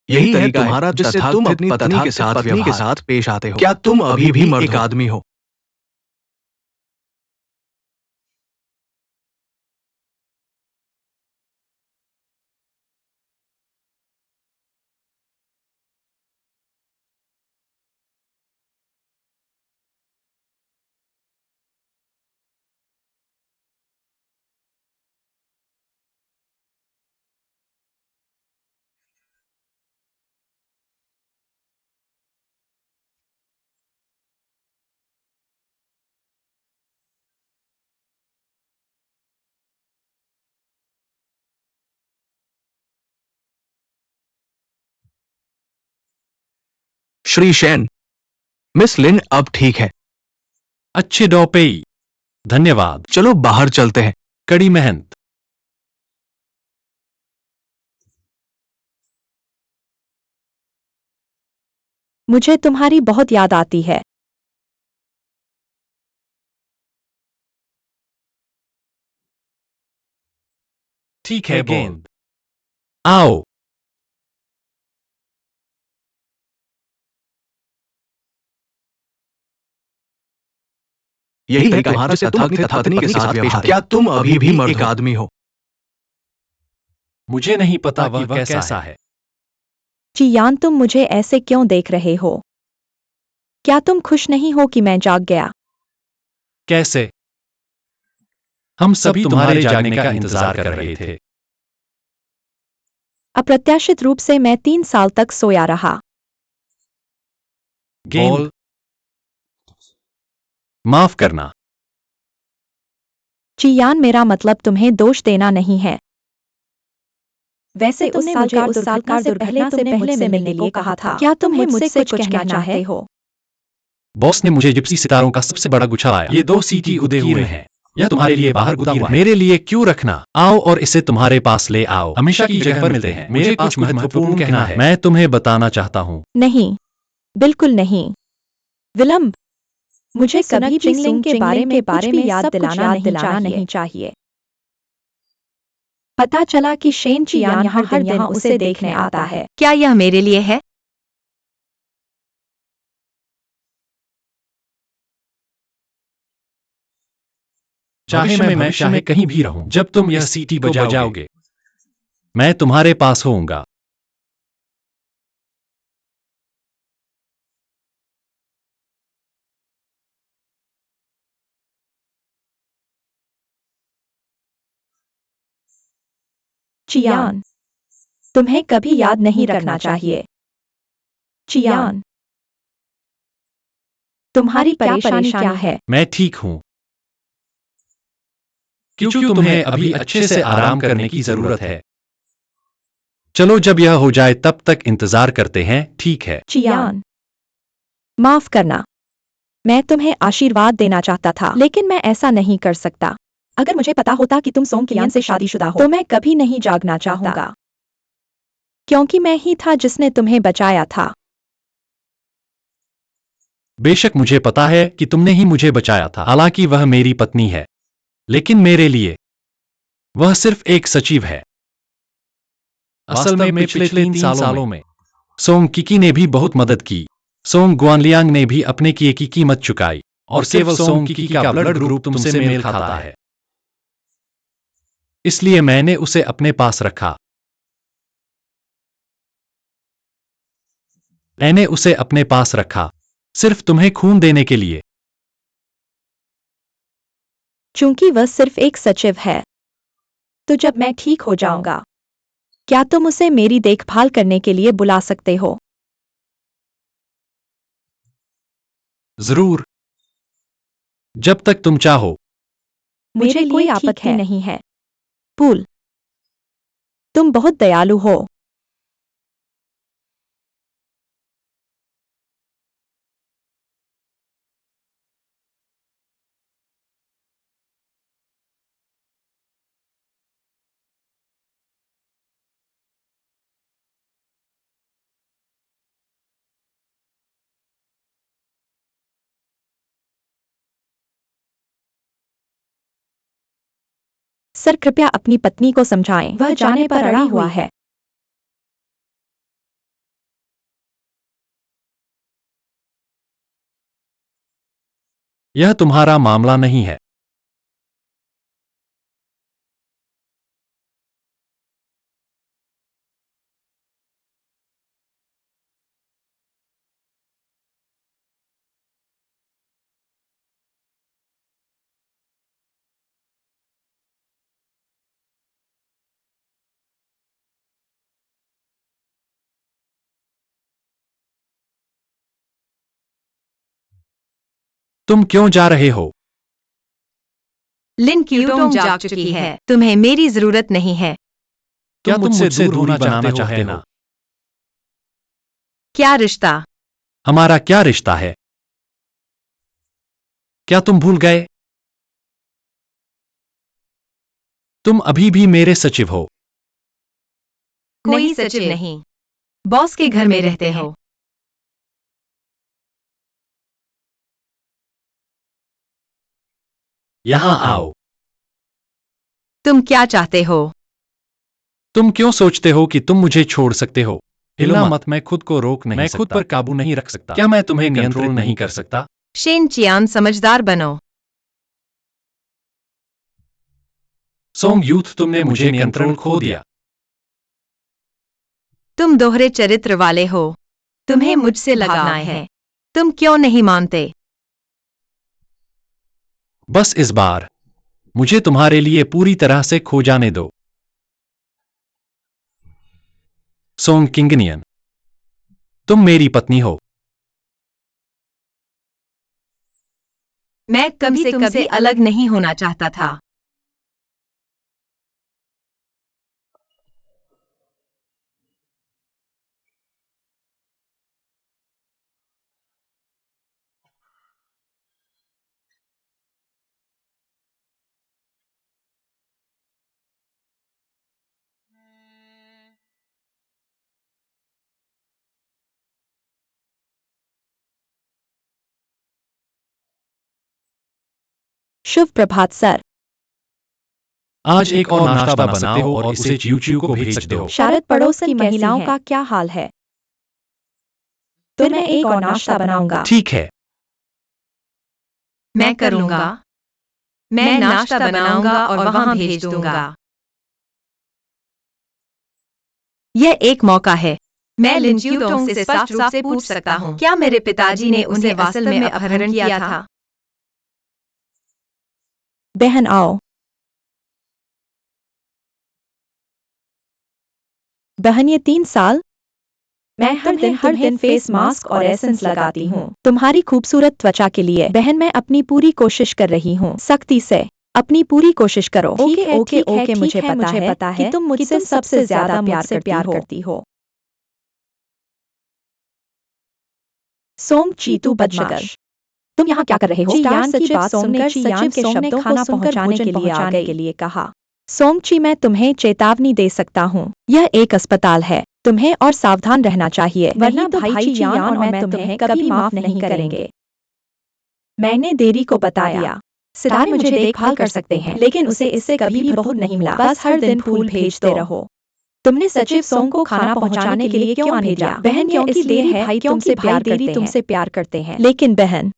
यही है तुम्हारा जिससे तुम अपनी पत्नी के साथ पेश आते हो। क्या तुम अभी भी एक आदमी हो? श्री शेन, मिस लिन अब ठीक है। अच्छे डॉपेई, धन्यवाद। चलो बाहर चलते हैं। कड़ी मेहनत। मुझे तुम्हारी बहुत याद आती है। ठीक है गेंद। आओ। यही है तुम्हारा जिससे तुम अपनी पत्नी के साथ पेश आते हो। क्या तुम अभी भी एक आदमी हो? मुझे नहीं पता वह कैसा है। चियान, तुम मुझे ऐसे क्यों देख रहे हो? क्या तुम खुश नहीं हो कि मैं जाग गया? कैसे? हम सभी तुम्हारे जागने का इंतजार कर रहे थे। अप्रत्याशित रूप से मैं 3 साल तक सोया रहा। गेंद। माफ करना। चियान, मेरा मतलब तुम्हें दोष देना नहीं है। वैसे तुमने मुझे उस साल कार दुर्घटना से पहले मिलने के लिए कहा था। क्या तुम मुझसे कुछ कहना चाहते हो? बॉस ने मुझे जिप्सी सितारों का सबसे बड़ा गुच्छा लाया। ये 2 सीटी उदय हुए हैं। यह तुम्हारे लिए बाहर गुदा हुआ है। मेरे लिए क्यों रखना? आओ और इसे तुम्हारे पास ले आओ। हमेशा की जगह पर मिलते हैं। मुझे कुछ महत्वपूर्ण कहना है। मैं तुम्हें बताना चाहता हूँ। नहीं, बिल्कुल नहीं। विलंब। मुझे कभी भी सुंग के बारे में याद दिलाना नहीं चाहिए। पता चला कि शेन चियान यहाँ हर दिन उसे देखने आता है। क्या यह मेरे लिए है? चाहे मैं भविष्य में कहीं भी रहूं, जब तुम यह सीटी बजाओगे, मैं तुम्हारे पास होऊंगा। चियान, तुम्हें कभी याद नहीं रखना चाहिए। चियान, तुम्हारी परेशानी क्या है? मैं ठीक हूं, क्योंकि तुम्हें अभी अच्छे से आराम करने की जरूरत है। चलो जब यह हो जाए तब तक इंतजार करते हैं, ठीक है? चियान, माफ करना। मैं तुम्हें आशीर्वाद देना चाहता था, लेकिन मैं ऐसा नहीं कर सकता। अगर मुझे पता होता कि तुम सोंग कियान से शादीशुदा हो, तो मैं कभी नहीं जागना चाहूंगा, क्योंकि मैं ही था जिसने तुम्हें बचाया था। बेशक मुझे पता है कि तुमने ही मुझे बचाया था, हालांकि वह मेरी पत्नी है, लेकिन मेरे लिए वह सिर्फ एक सचिव है। असल में पिछले 3 सालों में सोंग किकी ने भी बहुत मदद की। सोंग गुआनलियांग ने भी अपने किए की कीमत चुकाई, और केवल सोंग किकी का ब्लड ग्रुप तुमसे मेल खाता है। इसलिए मैंने उसे अपने पास रखा। मैंने उसे अपने पास रखा, सिर्फ तुम्हें खून देने के लिए। चूंकि वह सिर्फ एक सचिव है, तो जब मैं ठीक हो जाऊंगा, क्या तुम उसे मेरी देखभाल करने के लिए बुला सकते हो? जरूर, जब तक तुम चाहो। मुझे कोई आपत्ति नहीं है। पूल, तुम बहुत दयालु हो। सर, कृपया अपनी पत्नी को समझाएं, वह जाने पर अड़ा हुआ है। यह तुम्हारा मामला नहीं है। तुम क्यों जा रहे हो? लिन क्यूटोंग जाग चुकी है। तुम्हें मेरी जरूरत नहीं है। क्या तुम मुझसे दूरी बनाना चाहते हो? क्या रिश्ता? हमारा क्या रिश्ता है? क्या तुम भूल गए? तुम अभी भी मेरे सचिव हो। कोई सचिव नहीं। बॉस के घर में रहते हो। यहाँ आओ। तुम क्या चाहते हो? तुम क्यों सोचते हो कि तुम मुझे छोड़ सकते हो? हिलना मत, मैं खुद को रोक नहीं सकता। मैं खुद पर काबू नहीं रख सकता। क्या मैं तुम्हें नियंत्रित नहीं कर सकता? शेन चियान, समझदार बनो। सोंग यूथ, तुमने मुझे नियंत्रण खो दिया। तुम दोहरे चरित्र वाले हो। तुम्हें मुझसे लगाव है। तुम क्यों नहीं मानते? बस इस बार मुझे तुम्हारे लिए पूरी तरह से खो जाने दो। सोंग किंगनियन, तुम मेरी पत्नी हो। मैं कभी से तुमसे अलग नहीं होना चाहता था। शुभ प्रभात सर। आज एक और नाश्ता बना सकते हो और इसे च्यू को भेज सकते हो। शारद पड़ोस की महिलाओं का क्या हाल है? तो मैं एक और नाश्ता बनाऊंगा। ठीक है। मैं करूंगा। मैं नाश्ता बनाऊंगा और वहां भेज दूंगा। यह एक मौका है। मैं लिन क्यूटोंग से स्पष्ट रूप से पूछ सकता हूँ, क्या मेरे पिताजी ने उन्हें वास्तव में अपहरण किया था? बहन आओ। बहन, ये 3 साल मैं हर दिन फेस मास्क और एसेंस लगाती हूँ तुम्हारी खूबसूरत त्वचा के लिए। बहन, मैं अपनी पूरी कोशिश कर रही हूँ, सख्ती से अपनी पूरी कोशिश करो। ओके, मुझे पता है कि तुम मुझसे सबसे ज्यादा प्यार करती हो। सोंग चीतू बदमाश, तुम यहाँ क्या कर रहे हो? चियान की बात सुनकर चियान के शब्दों को पहुंचाने के लिए कहा। सोंगची, मैं तुम्हें चेतावनी दे सकता हूँ, यह एक अस्पताल है। तुम्हें और सावधान रहना चाहिए, वरना भाई चियान और मैं तुम्हें कभी माफ नहीं करेंगे। मैंने देरी को बताया। सितारे मुझे देखभाल कर सकते हैं, लेकिन उसे इससे कभी भी बहुत नहीं मिला। बस हर दिन फूल भेजते रहो। तुमने सचिव सोंग को खाना पहुंचाने के लिए क्यों भेजा? बहन, क्योंकि देरी है, तुमसे प्यार करते हैं। लेकिन बहन,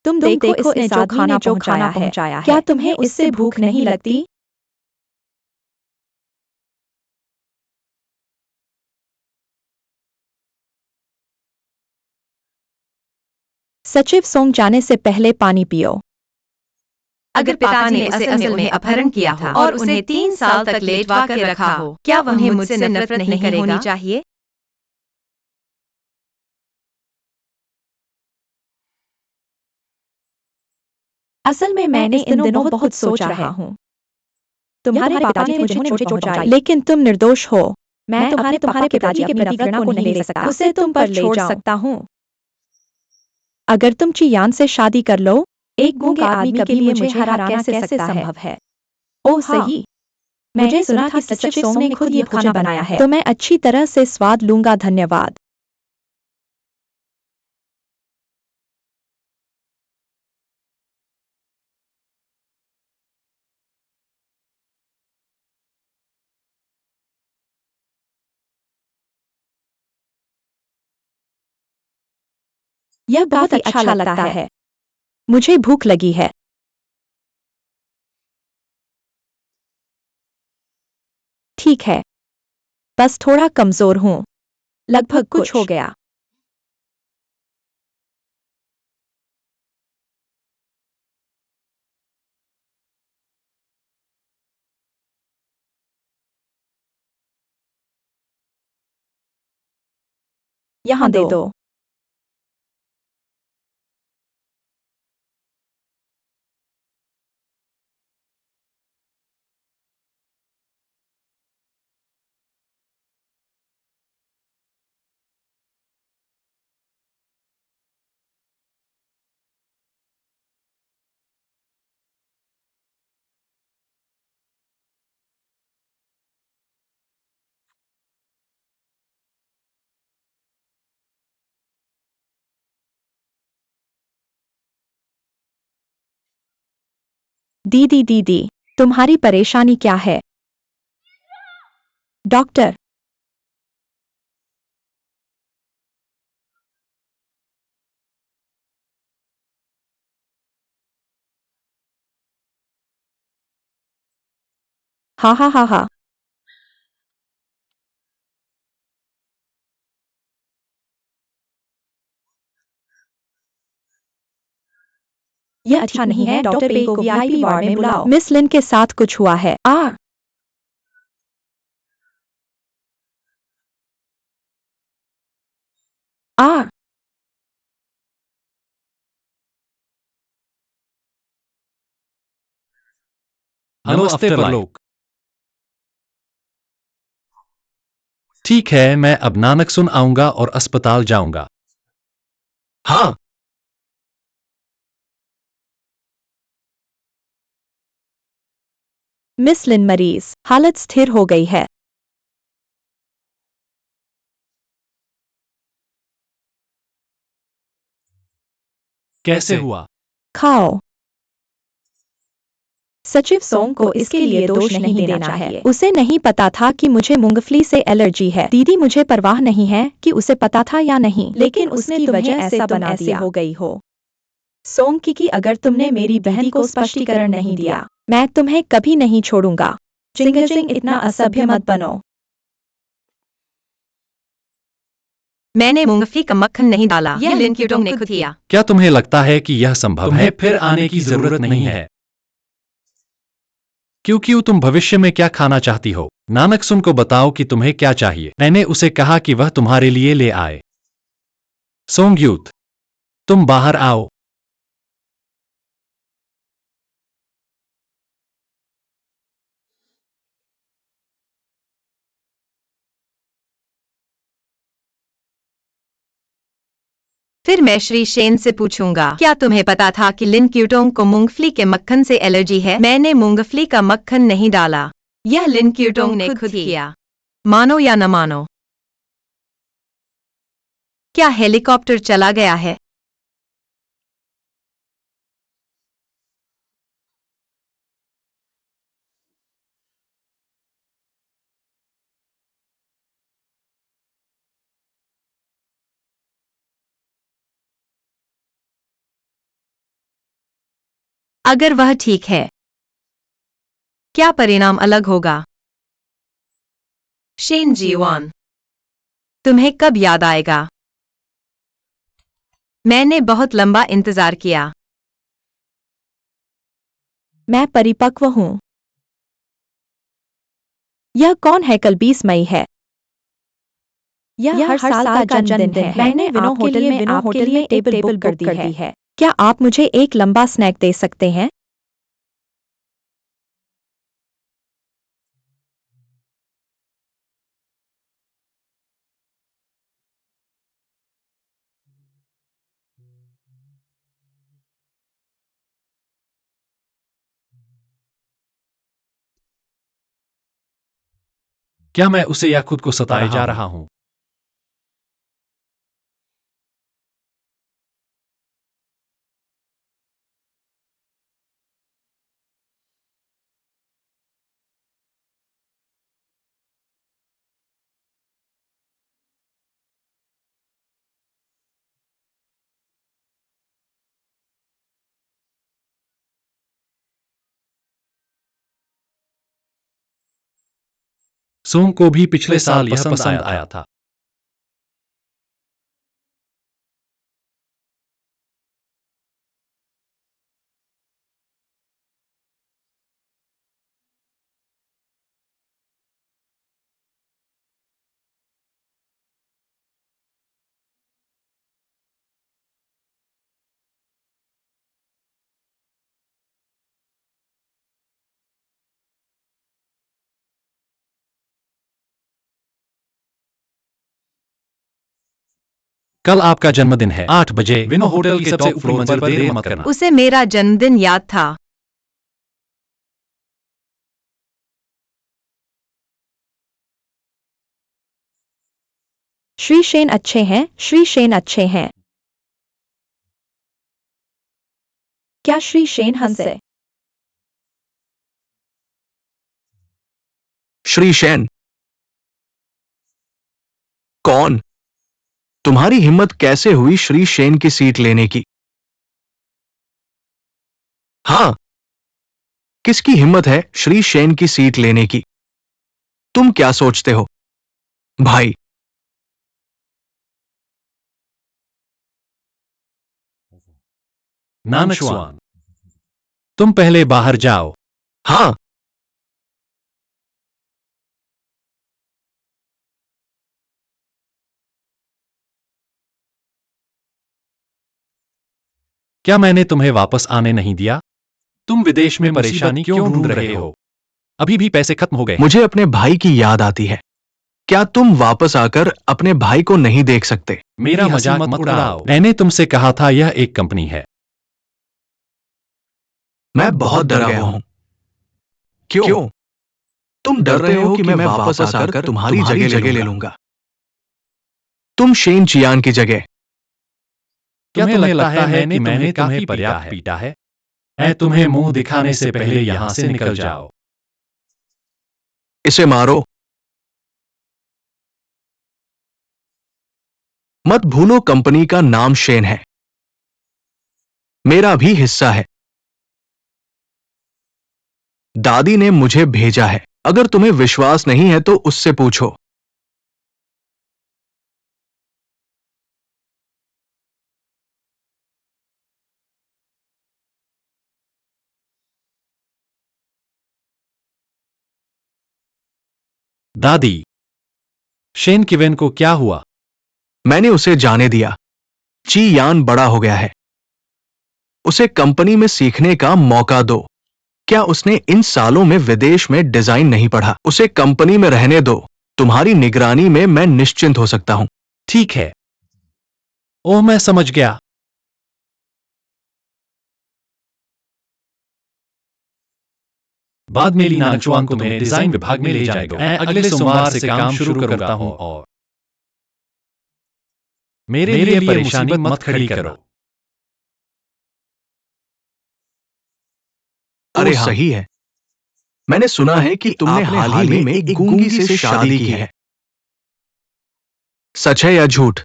तुम देखो इसने जो खाना पहुंचाया है, क्या तुम्हें उससे भूख नहीं लगती? सचिव सोंग जाने से पहले पानी पियो। अगर पिता ने उसे असल में अपहरण किया हो और उन्हें 3 साल तक लेटवा कर रखा हो, क्या उन्हें मुझसे नफरत नहीं होनी चाहिए? असल में मैंने इन दिनों बहुत सोचा रहा हूँ। तुम्हारे पिताजी ने मुझे चोट पहुंचाई, लेकिन तुम निर्दोष हो। मैं तुम्हारे पिताजी के प्रति घृणा को नहीं ले सकता, उसे तुम पर छोड़ सकता हूँ। अगर तुम चियान से शादी कर लो, एक गूंगे आदमी के लिए मुझे हराना कैसे संभव है? ओह सही, मुझे सुना कि सचिव सोंग ने खुद ये खाना बनाया है, तो मैं अच्छी तरह से स्वाद लूंगा। धन्यवाद। यह बहुत अच्छा लगता है। मुझे भूख लगी है। ठीक है, बस थोड़ा कमजोर हूँ। लगभग कुछ हो गया। यहाँ दे दो। दीदी दीदी, तुम्हारी परेशानी क्या है? डॉक्टर। हा हा हा हा। यह अच्छा नहीं है। डॉक्टर पे को वीआईपी वार्ड में बुलाओ। मिस लिन के साथ कुछ हुआ है। आ नमस्ते परलोक। ठीक है, मैं अब नानक सुन आऊंगा और अस्पताल जाऊंगा। हाँ। मिस लिन मरीज हालत स्थिर हो गई है। कैसे हुआ? खाओ। सचिव सोंग को इसके लिए दोष नहीं देना चाहिए। उसे नहीं पता था कि मुझे मूंगफली से एलर्जी है। दीदी, मुझे परवाह नहीं है कि उसे पता था या नहीं, लेकिन उसकी वजह ऐसा बना दिया हो गई हो। सोंग की अगर तुमने मेरी बहन को स्पष्टीकरण नहीं दिया, मैं तुम्हें कभी नहीं छोड़ूंगा। जिंगजिंग, इतना असभ्य मत बनो। मैंने मूंगफली का मक्खन नहीं डाला, यह लिन क्यूटोंग ने खुद किया। क्या तुम्हें लगता है कि यह संभव है? फिर आने की जरूरत नहीं है। क्योंकि तुम भविष्य में क्या खाना चाहती हो? नानक सुन को बताओ कि तुम्हें क्या चाहिए। मैंने उसे कहा कि वह तुम्हारे लिए ले आए। सोंगयूत, तुम बाहर आओ। फिर मैं श्री शेन से पूछूंगा, क्या तुम्हें पता था कि लिन क्यूटोंग को मूंगफली के मक्खन से एलर्जी है? मैंने मूंगफली का मक्खन नहीं डाला, यह लिन क्यूटोंग ने खुद किया। मानो या न मानो। क्या हेलीकॉप्टर चला गया है? अगर वह ठीक है, क्या परिणाम अलग होगा? शेन जीवान, तुम्हें कब याद आएगा? मैंने बहुत लंबा इंतजार किया। मैं परिपक्व हूँ। यह कौन है? कल 20 मई है। यह हर साल का जन्मदिन है। मैंने विनो होटल में टेबल बुक कर दी है। क्या आप मुझे एक लंबा स्नैक दे सकते हैं? क्या मैं उसे या खुद को सताए जा रहा हूं? सोंग को भी पिछले साल यह पसंद आया था। कल आपका जन्मदिन है, 8 बजे विनो होटल के सबसे ऊपरी मंजिल पर देर मत करना। उसे मेरा जन्मदिन याद था। श्री शेन अच्छे हैं, श्री शेन अच्छे हैं। क्या श्री शेन हंसे? श्री शेन? कौन? तुम्हारी हिम्मत कैसे हुई श्री शेन की सीट लेने की? हाँ, किसकी हिम्मत है श्री शेन की सीट लेने की? तुम क्या सोचते हो भाई? नानशवान, तुम पहले बाहर जाओ। हाँ, क्या मैंने तुम्हें वापस आने नहीं दिया? तुम विदेश में परेशानी क्यों ढूंढ रहे हो? अभी भी पैसे खत्म हो गए। मुझे अपने भाई की याद आती है। क्या तुम वापस आकर अपने भाई को नहीं देख सकते? मेरा मजाक मत उड़ाओ। मैंने तुमसे कहा था यह एक कंपनी है। मैं बहुत डर गया हूं। क्यों? तुम डर रहे हो कि मैं वापस आकर तुम्हारी जगह ले लूंगा। तुम शेन चियान की जगह। क्या तुम्हें लगता है कि मैंने तुम्हें पर्याप्त पीटा है? मैं तुम्हें मुंह दिखाने से पहले यहां से निकल जाओ। इसे मारो। मत भूलो कंपनी का नाम शेन है। मेरा भी हिस्सा है। दादी ने मुझे भेजा है। अगर तुम्हें विश्वास नहीं है तो उससे पूछो। दादी, शेन किवेन को क्या हुआ? मैंने उसे जाने दिया। ची यान बड़ा हो गया है। उसे कंपनी में सीखने का मौका दो। क्या उसने इन सालों में विदेश में डिजाइन नहीं पढ़ा? उसे कंपनी में रहने दो। तुम्हारी निगरानी में मैं निश्चिंत हो सकता हूं। ठीक है। ओह, मैं समझ गया। बाद में लीना नानचुआन को तुम्हें डिजाइन विभाग में ले जाएगा। मैं अगले सोमवार से काम शुरू करता हूं और मेरे लिए परेशानी मत खड़ी करो। अरे सही है। मैंने सुना है कि तुमने हाल ही में एक गूंगी से शादी की है। सच है या झूठ?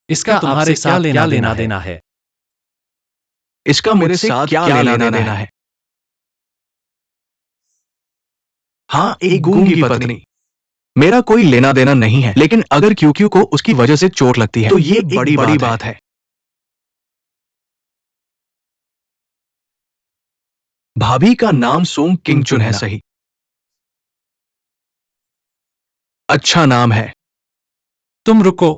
इसका तुम्हारे साथ क्या लेना देना है? इसका मेरे साथ क्या लेना देना है? हाँ, एक गूंगी पत्नी। मेरा कोई लेना देना नहीं है, लेकिन अगर क्यूक्यू को उसकी वजह से चोट लगती है तो ये बड़ी बात है। भाभी का नाम सोंग किंगचुन है, सही? अच्छा नाम है। तुम रुको।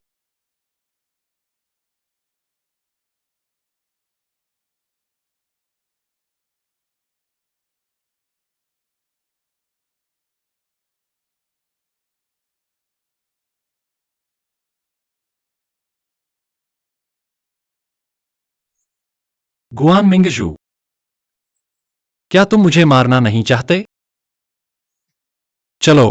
गुआन मिंगजू, क्या तुम मुझे मारना नहीं चाहते? चलो।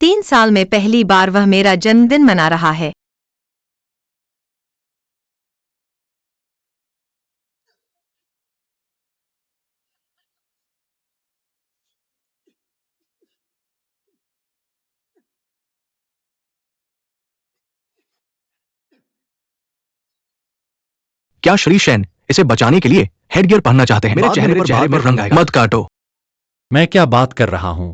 तीन साल में पहली बार वह मेरा जन्मदिन मना रहा है। क्या श्री शैन इसे बचाने के लिए हेडगियर पहनना चाहते हैं? मेरे चेहरे पर रंग आएगा। मत काटो। मैं क्या बात कर रहा हूं?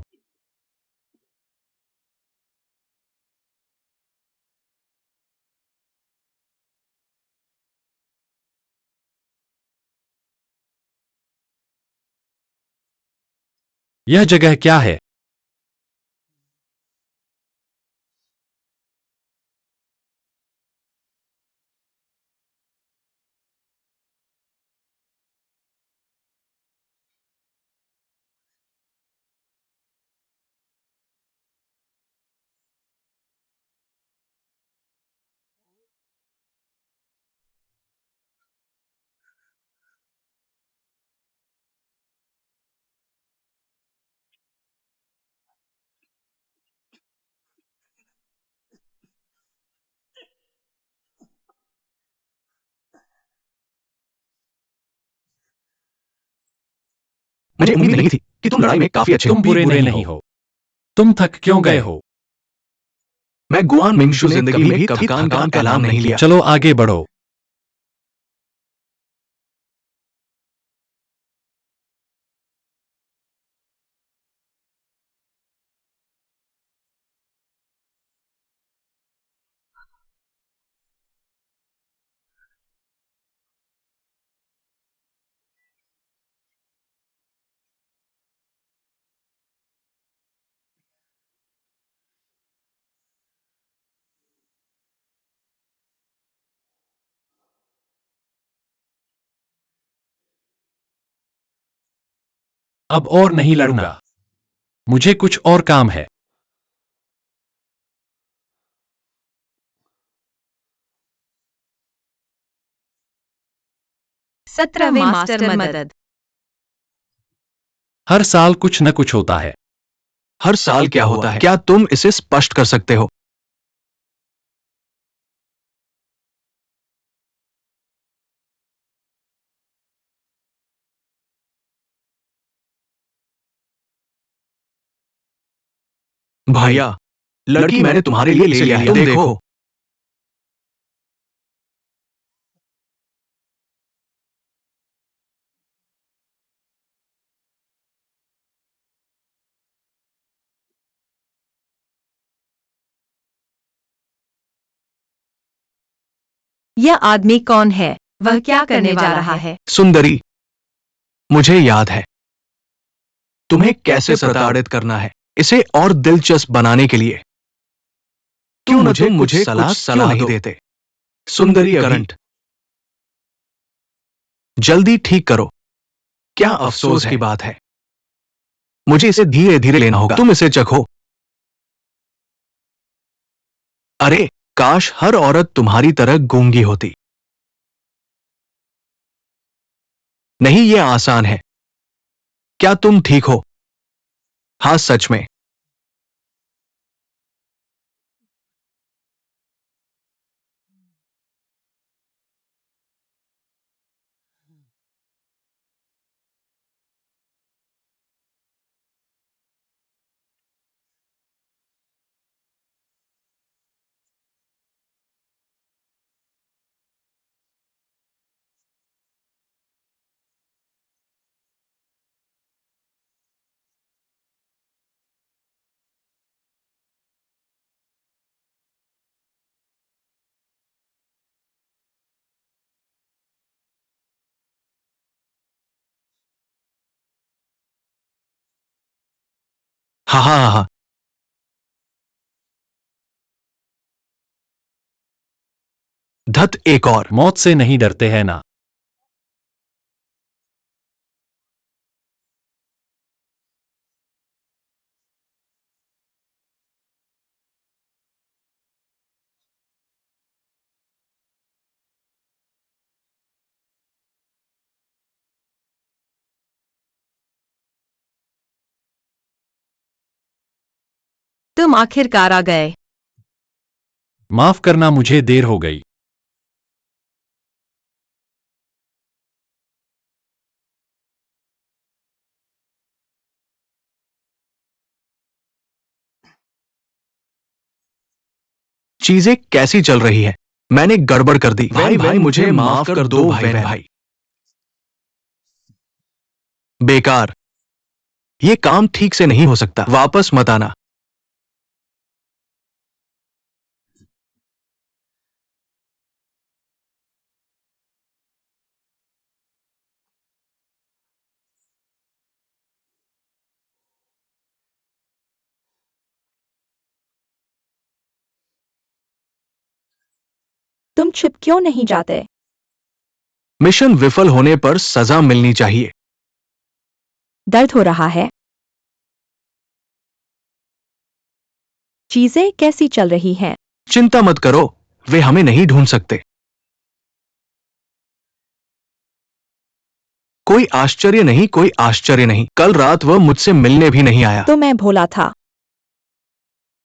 यह जगह क्या है? मुझे उम्मीद नहीं थी कि तुम लड़ाई में काफी अच्छे हो। तुम बुरे नहीं हो। तुम थक क्यों गए हो? मैं गुआन मिंगशु जिंदगी में कभी थकान का ऐलान नहीं लिया। चलो आगे बढ़ो। अब और नहीं लड़ूंगा। मुझे कुछ और काम है। सत्रहवें मास्टर मदद। हर साल कुछ न कुछ होता है। हर साल क्या होता है? क्या तुम इसे स्पष्ट कर सकते हो? भैया, लड़की मैंने तुम्हारे लिए ले लिया है। तुम देखो। यह आदमी कौन है? वह क्या करने जा रहा है? सुंदरी, मुझे याद है। तुम्हें कैसे प्रताड़ित करना है, इसे और दिलचस्प बनाने के लिए। क्यों न तुम मुझे सलाह नहीं देते? सुंदरी करंट, जल्दी ठीक करो। क्या अफसोस की बात है। मुझे इसे धीरे धीरे लेना होगा। तुम इसे चखो। अरे, काश हर औरत तुम्हारी तरह गूंगी होती। नहीं, ये आसान है। क्या तुम ठीक हो? हाँ, सच में। हाँ हाँ हाँ हाँ। धत, एक और। मौत से नहीं डरते हैं ना? तुम आखिरकार आ गए। माफ करना, मुझे देर हो गई। चीजें कैसी चल रही है? मैंने गड़बड़ कर दी। भाई भाई मुझे माफ कर दो भाई भाई। बेकार, ये काम ठीक से नहीं हो सकता। वापस मत आना। तुम चुप क्यों नहीं जाते? मिशन विफल होने पर सजा मिलनी चाहिए। दर्द हो रहा है? चीजें कैसी चल रही हैं? चिंता मत करो, वे हमें नहीं ढूंढ सकते। कोई आश्चर्य नहीं, कोई आश्चर्य नहीं। कल रात वह मुझसे मिलने भी नहीं आया। तो मैं भोला था।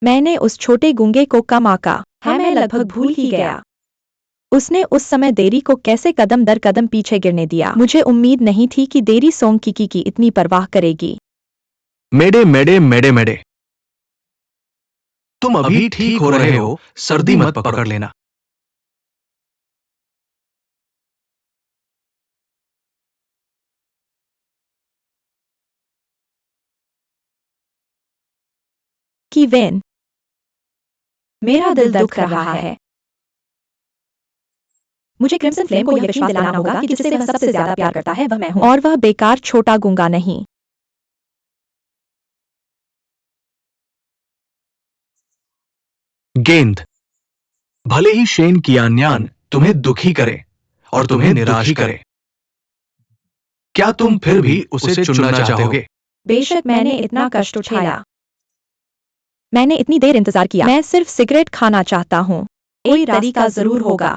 मैंने उस छोटे गूंगे को कम आका है, मैं लगभग भूल ही गया। उसने उस समय देरी को कैसे कदम दर कदम पीछे गिरने दिया। मुझे उम्मीद नहीं थी कि देरी सोंग की इतनी परवाह करेगी। मेडे मेडे मेडे मेडे। तुम अभी ठीक हो रहे हो, सर्दी मत पकड़ लेना। कि वेन, मेरा दिल दुख रहा है। मुझे क्रिम्सन फ्लेम को यह यकीन दिलाना होगा कि जिससे वह सबसे ज्यादा प्यार करता है वह मैं हूं, और वह बेकार छोटा गूंगा नहीं। गेंद। भले ही शेन कियान्यान तुम्हें दुखी करे और तुम्हें निराश करे, क्या तुम फिर भी उसे चुनना चाहोगे? बेशक मैंने इतना कष्ट उठाया। मैंने इतनी देर इंतजार किया। मैं सिर्फ सिगरेट खाना चाहता हूँ। कोई तरीका जरूर होगा।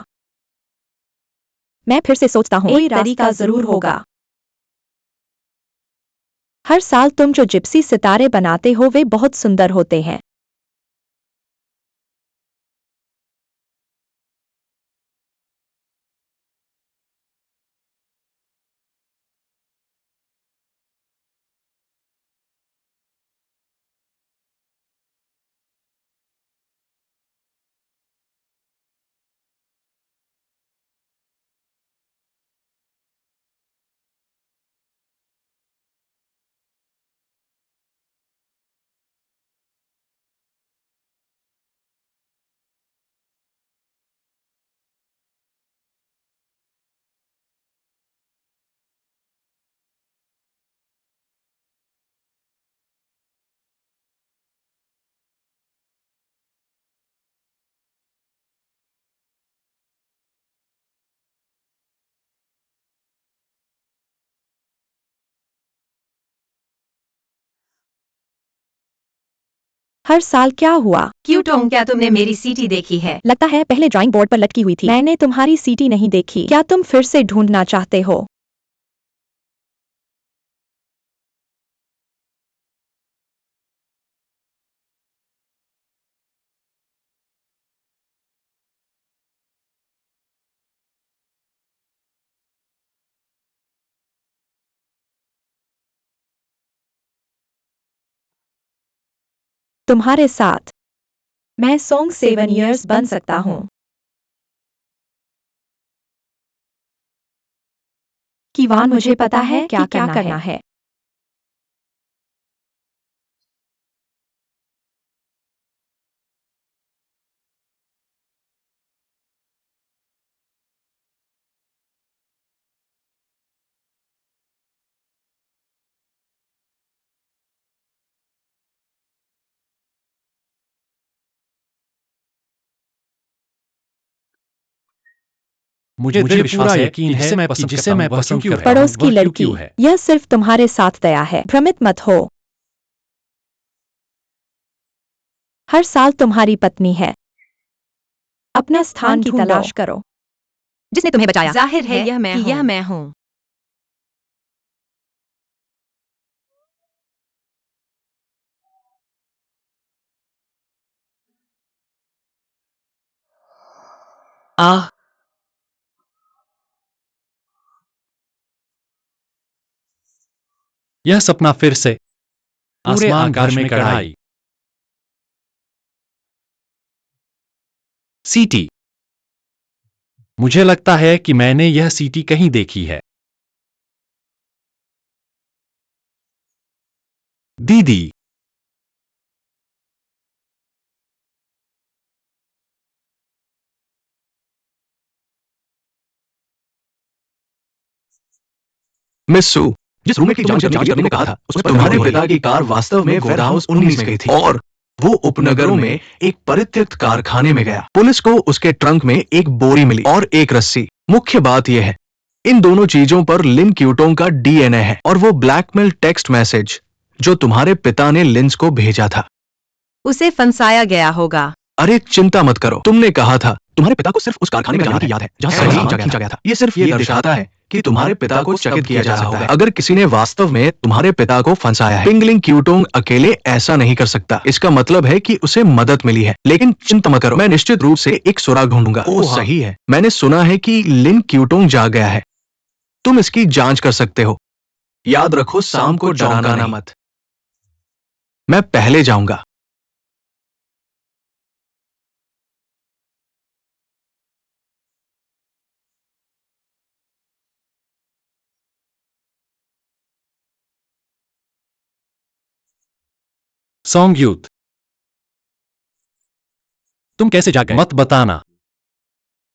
मैं फिर से सोचता हूँ, कोई तरीका जरूर होगा। हर साल तुम जो जिप्सी सितारे बनाते हो वे बहुत सुंदर होते हैं। हर साल क्या हुआ? क्यूटोंग, क्या तुमने मेरी सीटी देखी है? लगता है पहले ड्राइंग बोर्ड पर लटकी हुई थी। मैंने तुम्हारी सीटी नहीं देखी। क्या तुम फिर से ढूंढना चाहते हो? तुम्हारे साथ मैं सॉन्ग 7 इयर्स बन सकता हूँ। किवान, मुझे पता है क्या करना है। मुझे पूरा यकीन है कि जिसे मैं पसंद करता हूं पड़ोस की वह लड़की, क्यों है। यह सिर्फ तुम्हारे साथ दया है। भ्रमित मत हो। हर साल तुम्हारी पत्नी है। अपना स्थान की तलाश करो। जिसने तुम्हें बचाया, जाहिर है यह मैं हूँ। आह, यह सपना फिर से पूरे आसमान घर में कढ़ाई। सीटी मुझे लगता है कि मैंने यह सीटी कहीं देखी है। दीदी। मिस सू, जिस रूममेट की जांच करने को कहा था, उसमें तुम्हारे पिता की कार वास्तव में वेयरहाउस 19 में गई थी और वो उपनगरों में एक परित्यक्त कारखाने में गया। पुलिस को उसके ट्रंक में एक बोरी मिली और एक रस्सी। मुख्य बात यह है, इन दोनों चीजों पर लिन क्यूटोंग का डीएनए है और वो ब्लैकमेल टेक्स्ट मैसेज जो तुम्हारे पिता ने लिंस को भेजा था। उसे फंसाया गया होगा। अरे चिंता मत करो, तुमने कहा था तुम्हारे पिता को सिर्फ उस कारखाने में जाने की याद है जहां सामान खींचा गया था। ये सिर्फ ये दर्शाता है कि तुम्हारे पिता को चकित किया जा सकता है अगर किसी ने वास्तव में तुम्हारे पिता को फंसाया है। पिंगलिंग क्यूटोंग अकेले ऐसा नहीं कर सकता। इसका मतलब है कि उसे मदद मिली है। लेकिन चिंता मत करो, मैं निश्चित रूप से एक सुराग ढूंढूंगा। ओह सही है, मैंने सुना है कि लिन क्यूटोंग जाग गया है। तुम इसकी जांच कर सकते हो। याद रखो, शाम को डराना मत। मैं पहले जाऊंगा। सॉन्ग यूथ, तुम कैसे जाग गए? मत बताना।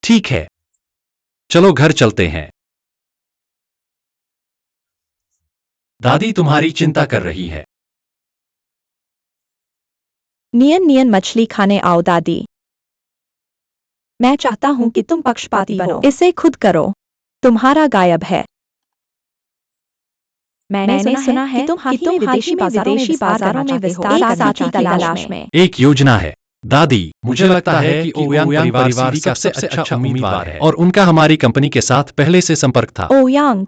ठीक है, चलो घर चलते हैं। दादी तुम्हारी चिंता कर रही है। नियन नियन मछली खाने आओ दादी। मैं चाहता हूं कि तुम पक्षपाती बनो। इसे खुद करो। तुम्हारा गायब है। मैंने सुना है कि तुम हाल ही में विदेशी बाजारों में विस्तार करना चाहती तलाश में। एक योजना है दादी। मुझे लगता है कि ओयांग परिवार का सबसे अच्छा उम्मीदवार है और उनका हमारी कंपनी के साथ पहले से संपर्क था। ओयांग,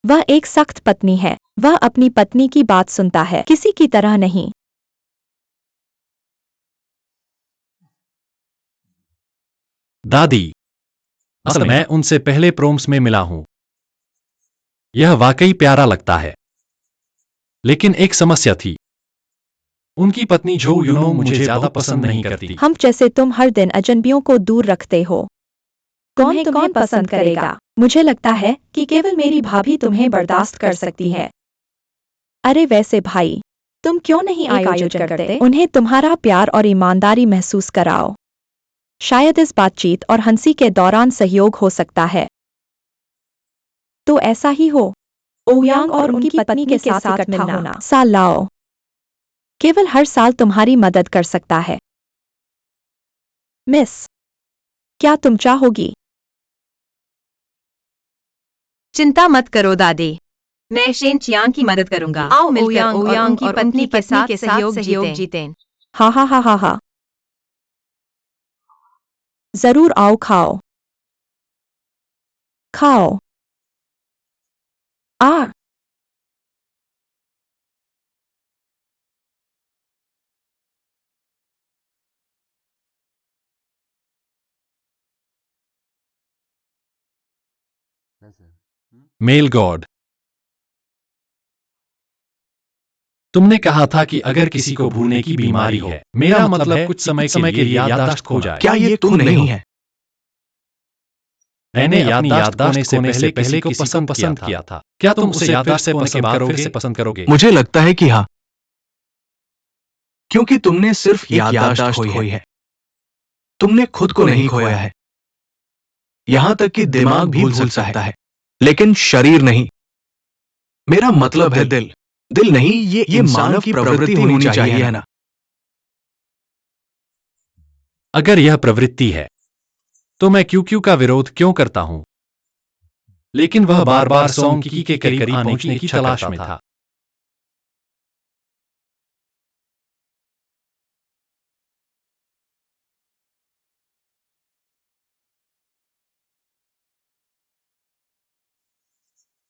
वह एक सख्त पत्नी है। वह अपनी पत्नी की बात सुनता है, किसी की तरह नहीं। दादी, असल में मैं उनसे पहले प्रोम्स में मिला हूं। यह वाकई प्यारा लगता है, लेकिन एक समस्या थी। उनकी पत्नी जो यूनो मुझे ज्यादा पसंद नहीं करती। हम जैसे तुम हर दिन अजनबियों को दूर रखते हो। कौन तुम्हें पसंद करेगा? मुझे लगता है कि केवल मेरी भाभी तुम्हें बर्दाश्त कर सकती है। अरे वैसे भाई, तुम क्यों नहीं आयोजन करते? उन्हें तुम्हारा प्यार और ईमानदारी महसूस कराओ। शायद इस बातचीत और हंसी के दौरान सहयोग हो सकता है। तो ऐसा ही हो। ओयांग और उनकी पत्नी के साथ इकट्ठा होना। साल लाओ। केवल हर साल तुम्हारी मदद कर सकता है। मिस, क्या तुम चाहोगी? चिंता मत करो दादी, मैं शेन चियांग की मदद करूंगा। आओ मिलकर ओयांग की पत्नी के साथ सहयोग जीतें। हा हा हा हा हा। जरूर आओ, खाओ खाओ। आ मेल गॉड, तुमने कहा था कि अगर किसी को भूलने की बीमारी है, मेरा मतलब है कुछ समय के लिए याददाश्त खो जाए। क्या ये तुम नहीं है? मैंने याददाश्त खोने से पहले को पसंद किया था। क्या तुम उसे याददाश्त खोने के बाद फिर से पसंद करोगे? मुझे लगता है कि हाँ, क्योंकि तुमने सिर्फ याददाश्त खोई है। तुमने खुद को नहीं खोया है। यहां तक कि दिमाग भी भूल सकता है, लेकिन शरीर नहीं। मेरा मतलब है दिल। दिल नहीं, ये मानव की प्रवृत्ति होनी चाहिए, है ना? अगर यह प्रवृत्ति है, तो मैं क्यू का विरोध क्यों करता हूं? लेकिन वह बार बार सॉन्ग की के करीब पहुंचने की तलाश में था।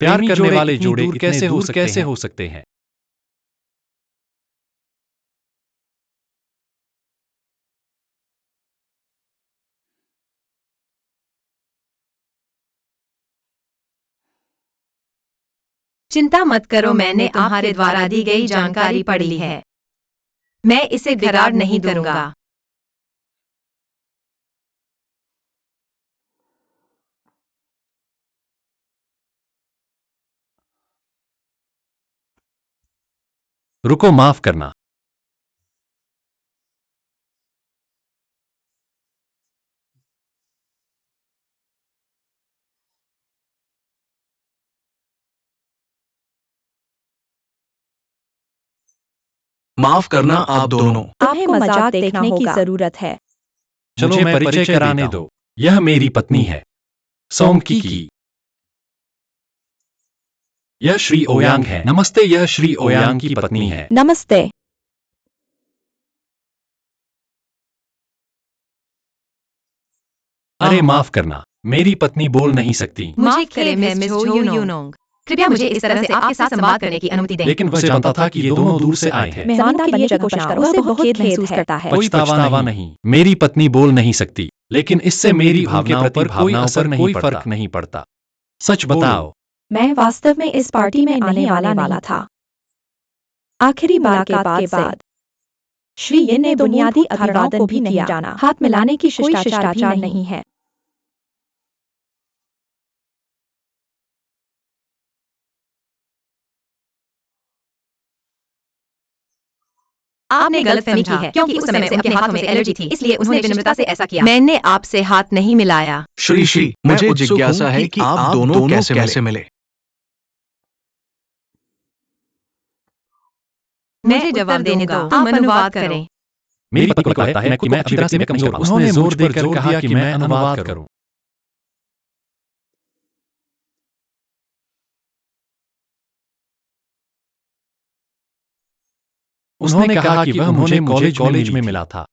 प्यार करने वाले जोड़े दूर कैसे हो सकते हैं? चिंता मत करो, मैंने तुम्हारे द्वारा दी गई जानकारी पढ़ ली है। मैं इसे बिगाड़ नहीं करूंगा। रुको, माफ करना। माफ करना आप दोनों। तुम्हें मजाक देखने की जरूरत है। चलो मैं परिचय कराने दो। यह मेरी पत्नी है, सोंगकी की। यह श्री ओयांग है। नमस्ते, यह श्री ओयांग की पत्नी है। नमस्ते। अरे माफ करना, मेरी पत्नी बोल नहीं सकती। मुझे खेद है मिस जो यूनोंग। कृपया मुझे इस तरह से आपके साथ संवाद करने की अनुमति दें। लेकिन वह जानता था कि ये दोनों दूर से आए हैं। मेहमानों के लिए कोशिश करो, उसे बहुत खेद महसूस करता है। कोई पछतावा नहीं। मेरी पत्नी बोल नहीं सकती, लेकिन इससे मेरी भावनाओं पर कोई असर नहीं, फर्क नहीं पड़ता। सच बताओ। मैं वास्तव में इस पार्टी में आने वाला था। आखिरी मुलाकात के बाद श्री यिन ने बुनियादी अभिवादन को भी नहीं जाना। हाथ मिलाने की कोई शिष्टाचार नहीं है। आपने गलतफहमी की है, क्योंकि उस समय उनके हाथों में एलर्जी थी, इसलिए उन्होंने विनम्रता से ऐसा किया। मैंने आपसे हाथ नहीं मिलाया। श्री मुझे जिज्ञासा है कि आप दोनों कैसे मिले। मुझे जवाब देने दो, आप अनुवाद करें। मेरी पत्नी को लगता है कि मैं अच्छी तरह से कमजोर हूं। उसने जोर देकर कहा कि मैं अनुवाद करूं। उसने कहा कि वह मुझे कॉलेज में मिला था।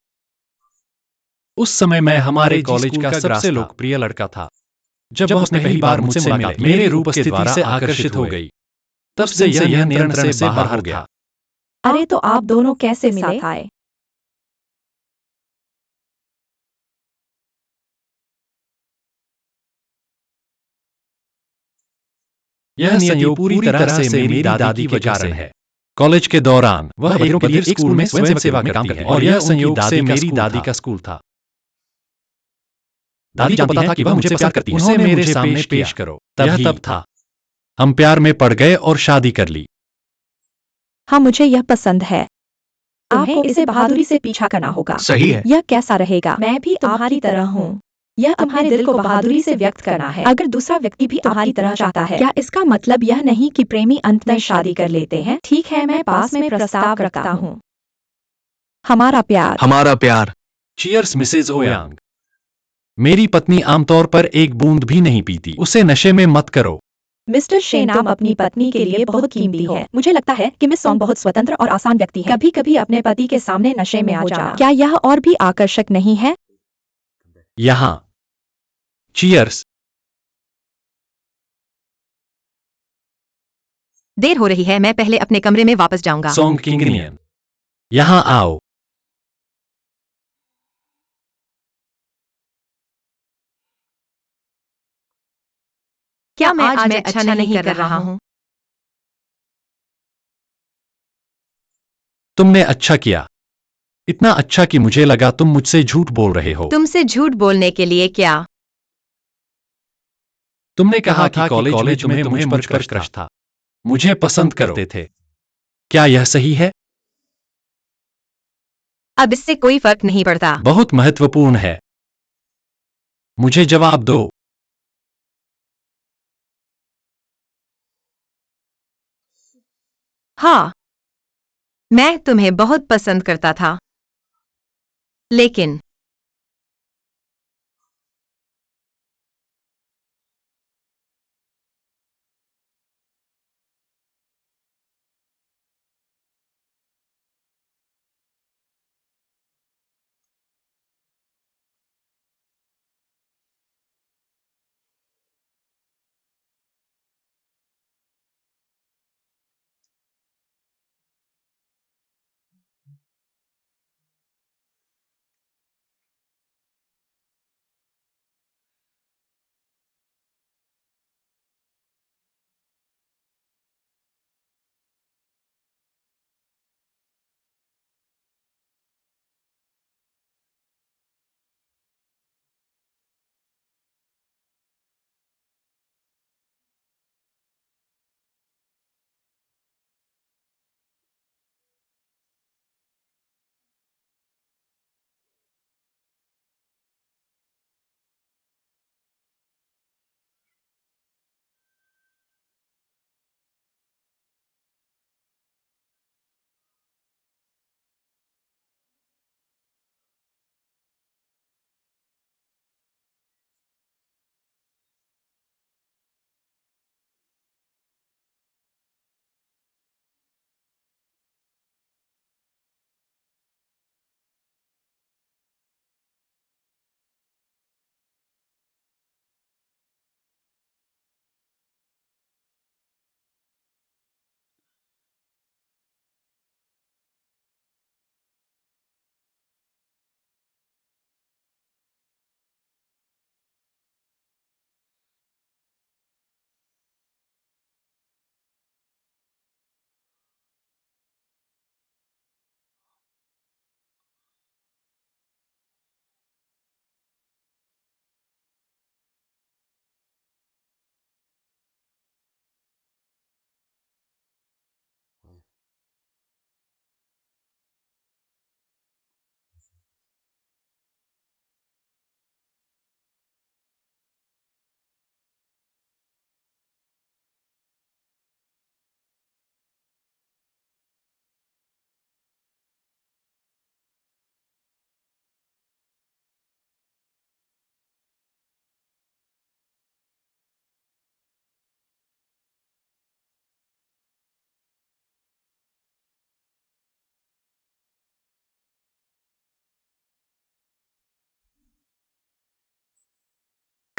उस समय मैं हमारे कॉलेज का सबसे लोकप्रिय लड़का था। जब वह उसने पहली बार मुझसे मिला, मेरे रूप के स्थिति से आकर्षित हो गई। तब से यह नियंत्रण से बाहर हो गया। अरे तो आप दोनों कैसे साथ आए? यह संयोग पूरी तरह से मेरी दादी के कारण है। कॉलेज के दौरान वह एक स्कूल में स्वयं सेवा में काम करती है, और यह संयोग से मेरी दादी का स्कूल था। दादी जानती था कि वह मुझे पसंद करती है। उन्होंने मेरे सामने पेश करो। तब था हम प्यार में पड़ गए और शादी कर ली। हाँ, मुझे यह पसंद है। आपको इसे बहादुरी से पीछा करना होगा। सही है। यह कैसा रहेगा? मैं भी तुम्हारी तरह हूँ। यह तुम्हारे दिल को बहादुरी से व्यक्त करना है। अगर दूसरा व्यक्ति भी तुम्हारी तरह चाहता है, क्या इसका मतलब यह नहीं कि प्रेमी अंत में शादी कर लेते हैं? ठीक है, मैं पास में प्रस्ताव रखता हूँ। हमारा प्यार। हमारा प्यार। Cheers Mrs Ouyang. मेरी पत्नी आमतौर पर एक बूंद भी नहीं पीती। उसे नशे में मत करो। मिस्टर शेन, आप अपनी पत्नी के लिए बहुत कीमती हो। मुझे लगता है कि मिस सॉन्ग बहुत स्वतंत्र और आसान व्यक्ति है। कभी-कभी अपने पति के सामने नशे में आ जाना, क्या यह और भी आकर्षक नहीं है? यहाँ चीयर्स। देर हो रही है, मैं पहले अपने कमरे में वापस जाऊंगा। सॉन्ग किंगनियन, यहाँ आओ। क्या मैं आज अच्छा नहीं कर रहा हूँ? तुमने अच्छा किया। इतना अच्छा कि मुझे लगा तुम मुझसे झूठ बोल रहे हो। तुमसे झूठ बोलने के लिए क्या? तुमने कहा कि कॉलेज में तुम्हें मुझ पर क्रश था। मुझे पसंद करते थे। क्या यह सही है? अब इससे कोई फर्क नहीं पड़ता। बहुत महत्वपूर्ण है। मुझे जवाब दो। हाँ, मैं तुम्हें बहुत पसंद करता था, लेकिन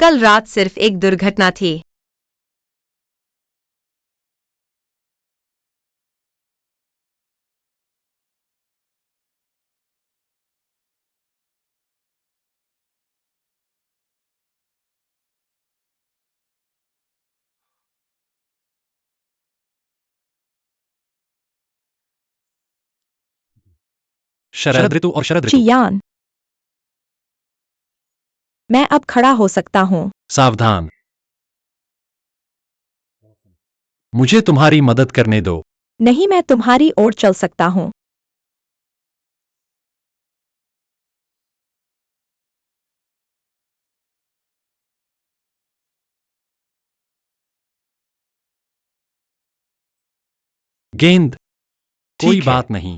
कल रात सिर्फ एक दुर्घटना थी। शरद ऋतु और शरद ऋतु। चियान, मैं अब खड़ा हो सकता हूँ। सावधान, मुझे तुम्हारी मदद करने दो। नहीं, मैं तुम्हारी ओर चल सकता हूँ। गेंद, कोई ठीक है। बात नहीं।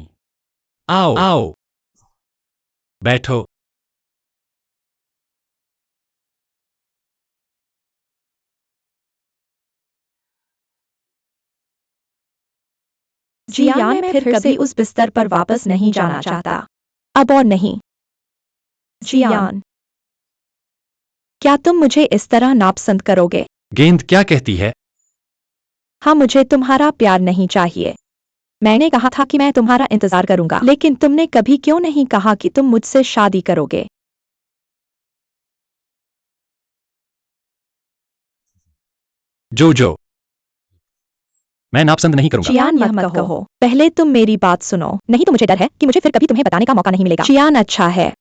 आओ आओ, बैठो। जियान, मैं फिर कभी उस बिस्तर पर वापस नहीं जाना चाहता। अब और नहीं। जियान, क्या तुम मुझे इस तरह नापसंद करोगे? गेंद क्या कहती है? हाँ, मुझे तुम्हारा प्यार नहीं चाहिए। मैंने कहा था कि मैं तुम्हारा इंतजार करूंगा, लेकिन तुमने कभी क्यों नहीं कहा कि तुम मुझसे शादी करोगे? जो मैं नापसंद नहीं करूंगा। चियान, यह मत कहो। पहले तुम मेरी बात सुनो, नहीं तो मुझे डर है कि मुझे फिर कभी तुम्हें बताने का मौका नहीं मिलेगा। चियान, अच्छा है।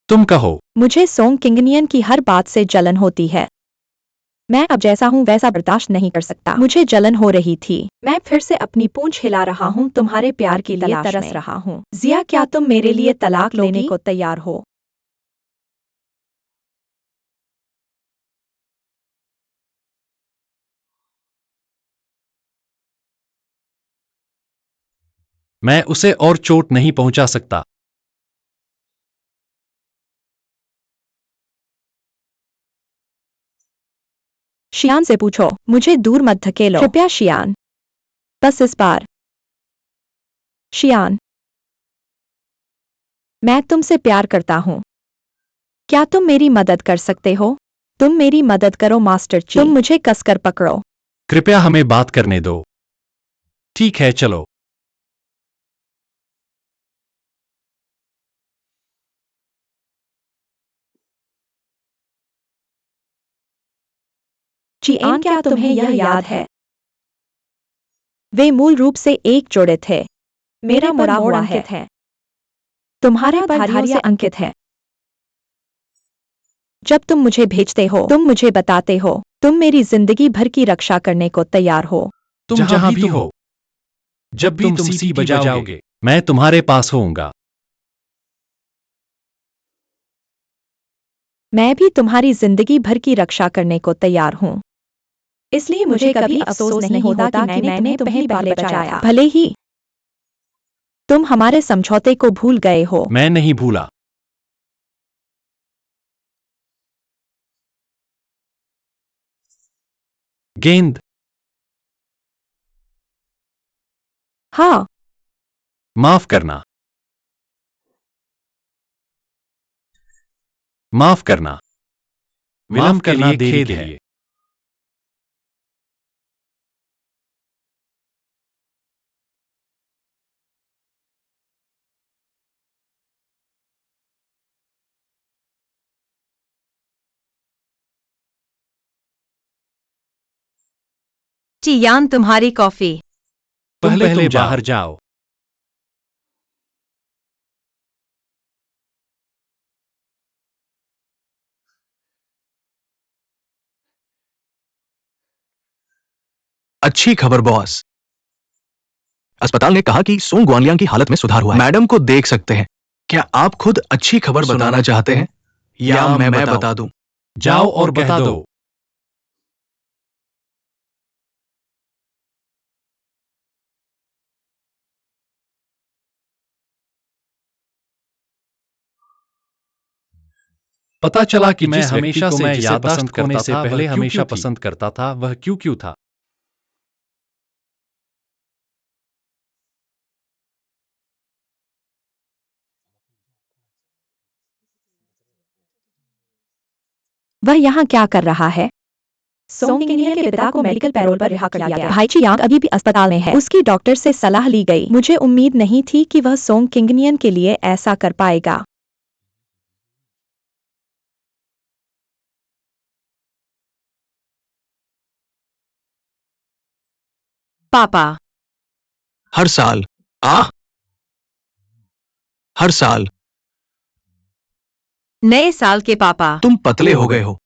तुम कहो। मुझे सोंग किंगनियन की हर बात से जलन होती है। मैं अब जैसा हूँ वैसा बर्दाश्त नहीं कर सकता। मुझे जलन हो रही थी। मैं फिर से अपनी पूंछ हिला रहा हूँ, तुम्हारे प्यार के लिए तरस रहा हूँ। जिया, क्या तुम मेरे लिए तलाक लेने को तैयार हो? मैं उसे और चोट नहीं पहुंचा सकता। शियान से पूछो, मुझे दूर मत धकेलो। कृपया शियान, बस इस बार। शियान, मैं तुमसे प्यार करता हूँ। क्या तुम मेरी मदद कर सकते हो? तुम मेरी मदद करो मास्टर ची। तुम मुझे कसकर पकड़ो। कृपया हमें बात करने दो। ठीक है, चलो। चियान, क्या तुम्हें यह याद है? वे मूल रूप से एक जोड़े थे। मेरा मुड़ा हुआ है। तुम्हारे पर धारियां अंकित है। जब तुम मुझे भेजते हो, तुम मुझे बताते हो, तुम मेरी जिंदगी भर की रक्षा करने को तैयार हो। तुम जहां भी हो, जब भी तुम सीटी बजाओगे, मैं तुम्हारे पास होऊंगा। मैं भी तुम्हारी जिंदगी भर की रक्षा करने को तैयार हूँ। इसलिए मुझे कभी अफसोस नहीं होता कि मैंने तुम्हें पहली बार बचाया। भले ही तुम हमारे समझौते को भूल गए हो। मैं नहीं भूला। गेंद, हाँ, माफ करना। माफ करना। विलंब करना देरी के लिए। चियान, तुम्हारी कॉफी। पहले तुम बाहर जाओ। अच्छी खबर बॉस। अस्पताल ने कहा कि सोंग ग्वानलियांग की हालत में सुधार हुआ है। मैडम को देख सकते हैं। क्या आप खुद अच्छी खबर सुनाना चाहते हैं या मैं बता दूं? जाओ और बता दो। पता चला कि मैं हमेशा से जिसे पसंद करने से पहले हमेशा पसंद करता था, वह क्यों था। वह यहाँ क्या कर रहा है? सोंग किंगनियन के पिता को मेडिकल पैरोल पर रिहा कर दिया गया। भाई चियांग अभी भी अस्पताल में है। उसकी डॉक्टर से सलाह ली गई। मुझे उम्मीद नहीं थी कि वह सोंग किंगनियन के लिए ऐसा कर पाएगा। पापा, हर साल हर साल नए साल के पापा। तुम पतले हो गए हो।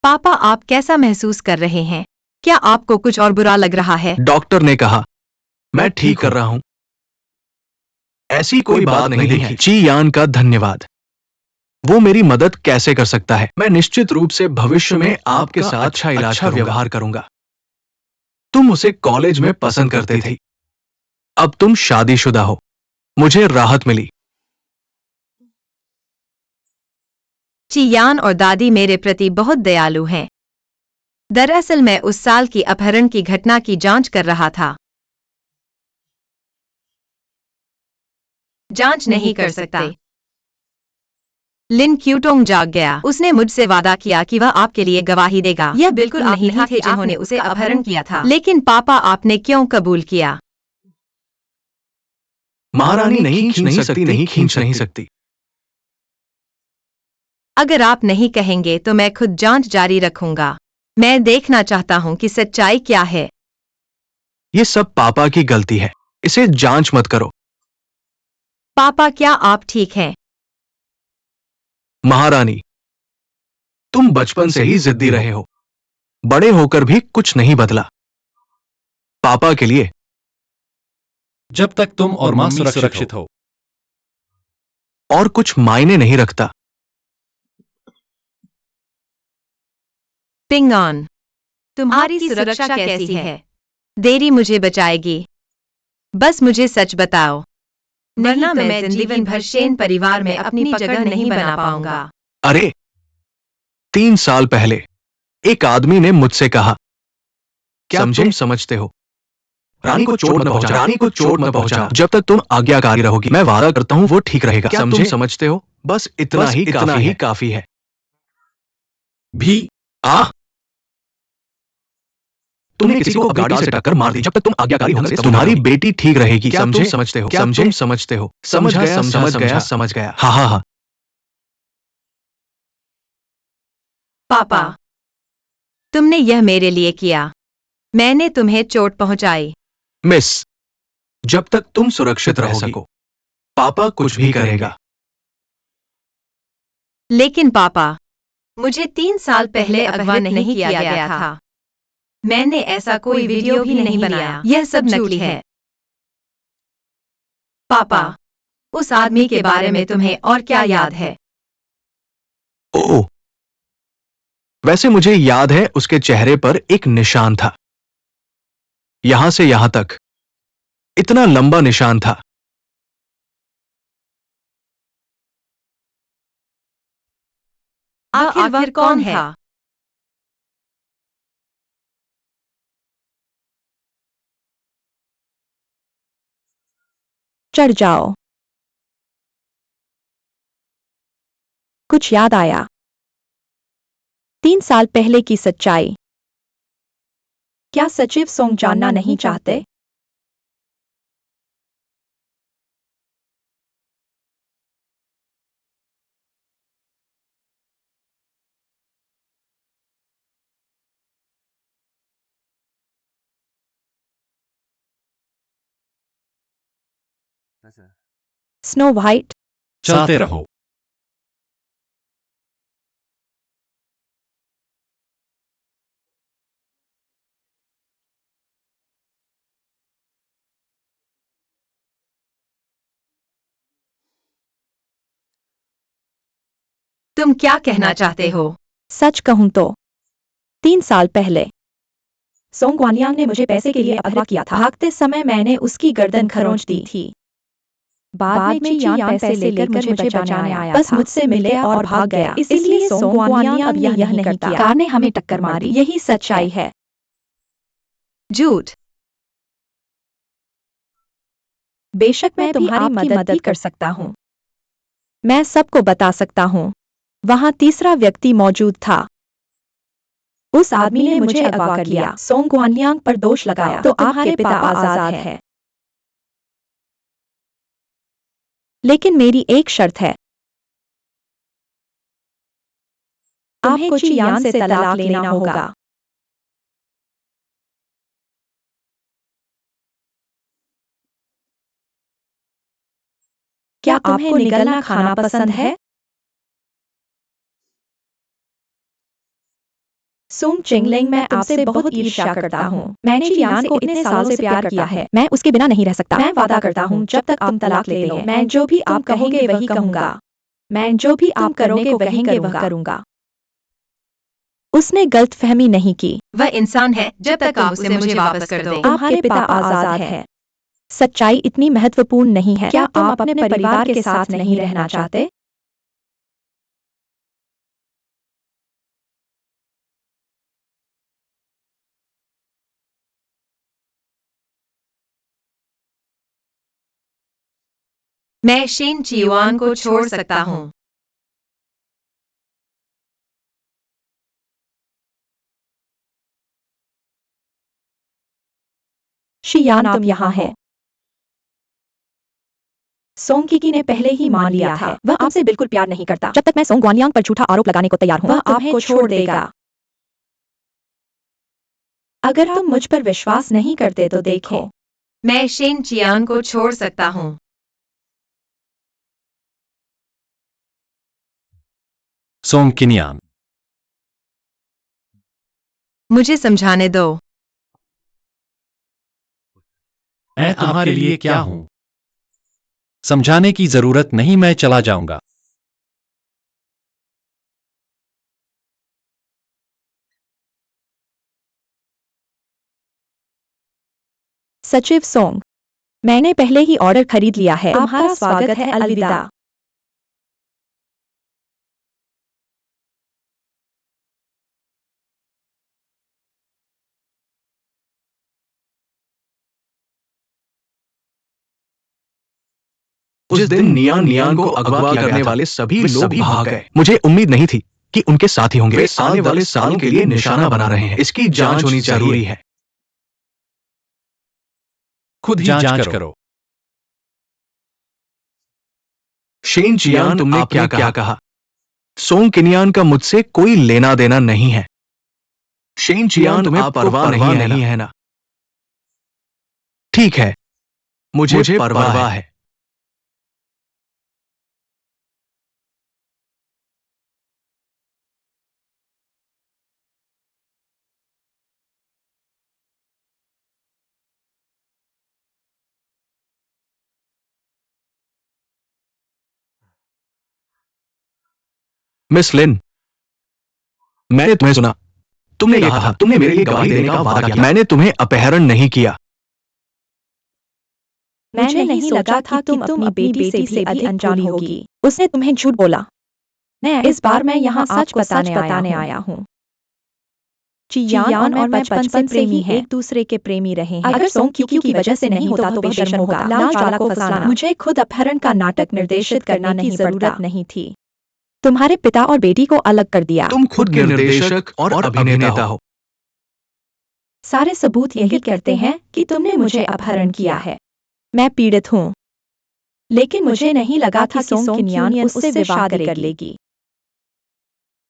पापा, आप कैसा महसूस कर रहे हैं? क्या आपको कुछ और बुरा लग रहा है? डॉक्टर ने कहा मैं ठीक कर रहा हूं। ऐसी कोई बात नहीं है। ची यान का धन्यवाद। वो मेरी मदद कैसे कर सकता है? मैं निश्चित रूप से भविष्य में आपके साथ अच्छा इलाज का व्यवहार करूंगा। तुम उसे कॉलेज में पसंद करते थे। अब तुम शादीशुदा हो। मुझे राहत मिली। चियान और दादी मेरे प्रति बहुत दयालु हैं। दरअसल मैं उस साल की अपहरण की घटना की जांच कर रहा था। जांच नहीं कर सकता। लिन क्यूटोंग जाग गया। उसने मुझसे वादा किया कि वह आपके लिए गवाही देगा। यह बिल्कुल नहीं थे जिन्होंने उसे अपहरण किया था। लेकिन पापा, आपने क्यों कबूल किया? महारानी नहीं खींच नहीं सकती। अगर आप नहीं कहेंगे तो मैं खुद जांच जारी रखूंगा। मैं देखना चाहता हूं कि सच्चाई क्या है। ये सब पापा की गलती है। इसे जांच मत करो। पापा, क्या आप ठीक हैं? महारानी, तुम बचपन से ही जिद्दी रहे हो। बड़े होकर भी कुछ नहीं बदला। पापा के लिए जब तक तुम और माँ सुरक्षित हो। और कुछ मायने नहीं रखता। पिंगान, तुम्हारी सुरक्षा कैसी है? देरी मुझे बचाएगी। बस मुझे सच बताओ, वरना मैं जीवन भर शेन परिवार में अपनी जगह नहीं बना पाऊंगा। अरे, 3 साल पहले एक आदमी ने मुझसे कहा, क्या तुम समझते हो? रानी को चोट मत पहुंचा। जब तक तुम आज्ञाकारी रहोगी, मैं वादा करता हूं वो ठीक रहेगा। क्या तुम समझते हो? बस इतना ही काफी है। भी तुमने किसी को गाड़ी से टक्कर मार दी। जब तक तुम आज्ञाकारी होंगे, तुम्हारी बेटी ठीक रहेगी। क्या तुम समझते हो? समझते हो? समझ गया। हाँ। पापा, तुमने यह मेरे लिए किया। मैंने तुम्हें चोट पहुंचाई। मिस, जब तक तुम सुरक्षित रह सको, पापा कुछ भी करेगा। लेकिन पापा, मुझे 3 साल पहले अगवा नहीं किया गया था। मैंने ऐसा कोई वीडियो भी नहीं बनाया। यह सब नकली है। पापा, उस आदमी के बारे में तुम्हें और क्या याद है? ओह, वैसे मुझे याद है उसके चेहरे पर एक निशान था। यहां से यहां तक इतना लंबा निशान था। आखिर वह कौन था? चढ़ जाओ। कुछ याद आया। 3 साल पहले की सच्चाई। क्या सचिव सोंग जानना नहीं चाहते? स्नो व्हाइट, चलते रहो। तुम क्या कहना चाहते हो? सच कहूं तो 3 साल पहले सोंग ग्वानियांग ने मुझे पैसे के लिए अगवा किया था। भागते समय मैंने उसकी गर्दन खरोंच दी थी। बाद में चियान पैसे लेकर मुझे बचाने आया, बस मुझसे मिले और भाग गया। इसलिए सोंग ग्वानियांग अब यह नहीं करता। कार ने हमें टक्कर मारी। यही सच्चाई है। झूठ। बेशक मैं तुम्हारी मदद कर सकता हूँ। मैं सबको बता सकता हूँ। वहां तीसरा व्यक्ति मौजूद था। उस आदमी ने मुझे अगवा कर लिया, सोंग गुआनलियांग पर दोष लगाया, तो आपके पिता आजाद है। लेकिन मेरी एक शर्त है, आपको ची यान से तलाक लेना होगा। क्या तुम्हें निगलना खाना पसंद है? सोंग चिंगलिंग, मैं आपसे बहुत ईर्ष्या करता हूँ। मैंने ची यान को इतने सालों से प्यार किया है, मैं उसके बिना नहीं रह सकता। मैं वादा करता हूँ, जब तक तुम तलाक लेते हो, मैं जो भी आप कहोगे वही कहूंगा। मैं जो भी आप करोगे वही करूंगा। उसने गलतफहमी नहीं की। वह इंसान है, जब तक आप उसे मुझे वापस कर दो। आपके पिता आजाद है। सच्चाई इतनी महत्वपूर्ण नहीं है। क्या तुम अपने परिवार के साथ नहीं रहना चाहते? मैं शेन चियुआन को छोड़ सकता हूँ। शियान, तुम यहाँ हो। सोंग किकी ने पहले ही मान लिया था, वह आपसे बिल्कुल प्यार नहीं करता। जब तक मैं सोंग गुआनलियांग पर झूठा आरोप लगाने को तैयार हूँ, वह आपको छोड़ देगा। अगर तुम मुझ पर विश्वास नहीं करते तो देखो। मैं शेन चियान को छोड़ सकता हूँ। सोंग किनियान, मुझे समझाने दो। मैं तुम्हारे लिए क्या हूं? समझाने की जरूरत नहीं, मैं चला जाऊंगा। सचिव सोंग, मैंने पहले ही ऑर्डर खरीद लिया है। तुम्हारा स्वागत है, अलविदा। उस दिन नियान नियान को अगवा करने वाले सभी लोग भाग गए। मुझे उम्मीद नहीं थी कि उनके साथी होंगे। वे आने वाले सालों के लिए निशाना बना रहे हैं। इसकी जांच होनी जरूरी है। खुद ही जांच करो। शेन चियान, तुमने क्या कहा? सोंग किनियान का मुझसे कोई लेना देना नहीं है। शेन चियान, तुम्हें परवाह नहीं है ना? ठीक है, मुझे परवाह है। मिस लिन, मैंने तुम्हें सुना। तुमने कहा था, तुमने मेरे लिए गवाही देने का वादा किया। मैंने तुम्हें अपहरण नहीं किया। मुझे नहीं लगा था कि तुम अपनी बेटी से भी अनजान होगी। उसने तुम्हें झूठ बोला। इस बार मैं यहाँ सच बताने आया हूँ। चियान और मैं बचपन से ही एक दूसरे के प्रेमी रहे हैं। अगर सोंग किक्यू की वजह से नहीं होता तो बेशर्म होगा। लाल ज्वाला को फंसाना। मुझे खुद अपहरण का नाटक निर्देशित करना की जरूरत नहीं थी। तुम्हारे पिता और बेटी को अलग कर दिया। तुम खुद निर्देशक और अभिनेता हो। सारे सबूत यही कहते हैं कि तुमने मुझे अपहरण किया है। मैं पीड़ित हूँ, लेकिन मुझे नहीं लगा था कि सोंग किनियान उससे शादी कर लेगी।